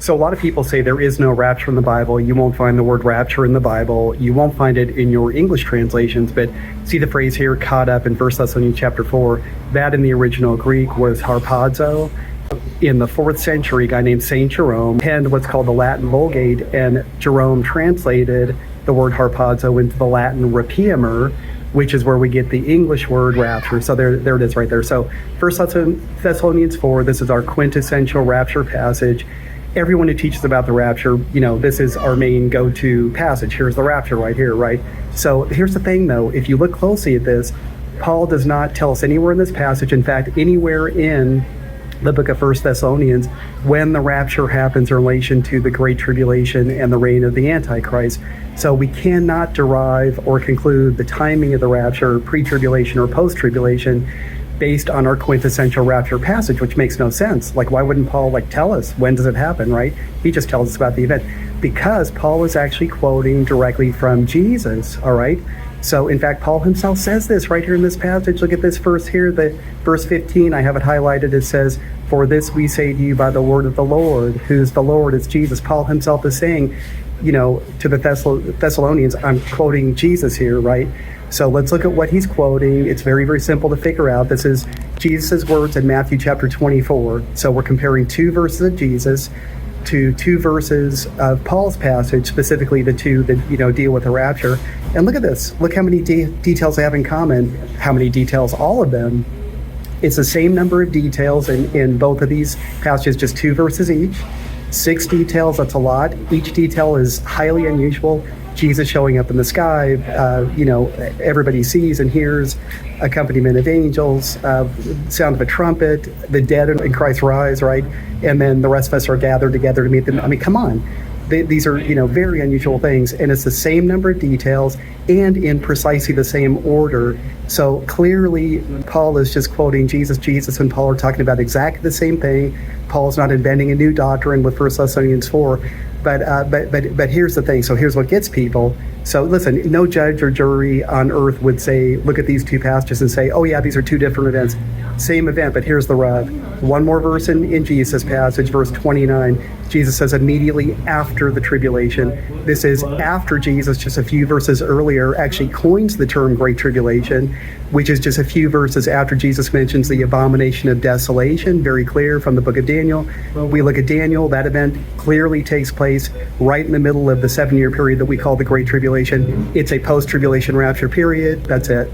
So a lot of people say there is no rapture in the Bible. You won't find the word rapture in the Bible. You won't find it in your English translations, but see the phrase here, caught up in 1 Thessalonians chapter 4. That in the original Greek was harpazo. In the 4th century, a guy named Saint Jerome penned what's called the Latin Vulgate, and Jerome translated the word harpazo into the Latin rapiemer, which is where we get the English word rapture. So there it is right there. So 1 Thessalonians 4, this is our quintessential rapture passage. Everyone who teaches about the rapture, this is our main go-to passage. Here's the rapture right here, right? So here's the thing, though. If you look closely at this, Paul does not tell us anywhere in this passage, in fact, anywhere in the book of 1 Thessalonians, when the rapture happens in relation to the Great Tribulation and the reign of the Antichrist. So we cannot derive or conclude the timing of the rapture, pre-tribulation or post-tribulation, based on our quintessential rapture passage, which makes no sense. Like, why wouldn't Paul tell us when does it happen, right? He just tells us about the event, because Paul is actually quoting directly from Jesus, all right? So in fact, Paul himself says this right here in this passage. Look at this verse here, the verse 15, I have it highlighted. It says, "For this we say to you by the word of the Lord." Who's the Lord? It's Jesus. Paul himself is saying, to the Thessalonians, I'm quoting Jesus here, right? So let's look at what he's quoting. It's very, very simple to figure out. This is Jesus' words in Matthew chapter 24. So we're comparing 2 verses of Jesus to 2 verses of Paul's passage, specifically the 2 that, deal with the rapture. And look at this. Look how many details they have in common. How many details? All of them. It's the same number of details in both of these passages, just 2 verses each. 6 details, that's a lot. Each detail is highly unusual. Jesus showing up in the sky, everybody sees and hears, accompaniment of angels, sound of a trumpet, the dead in Christ rise, right? And then the rest of us are gathered together to meet them. I mean, come on. These are, very unusual things, and it's the same number of details and in precisely the same order. So clearly, Paul is just quoting Jesus. Jesus and Paul are talking about exactly the same thing. Paul's not inventing a new doctrine with 1 Thessalonians 4. But here's the thing. So here's what gets people. So listen, no judge or jury on earth would say, look at these 2 passages and say, oh yeah, these are 2 different events. Same event, but here's the rub. One more verse in Jesus' passage, verse 29. Jesus says immediately after the tribulation. This is after Jesus, just a few verses earlier, actually coins the term Great Tribulation, which is just a few verses after Jesus mentions the abomination of desolation, very clear from the book of Daniel. We look at Daniel, that event clearly takes place right in the middle of the 7-year period that we call the Great Tribulation. It's a post-tribulation rapture period. That's it.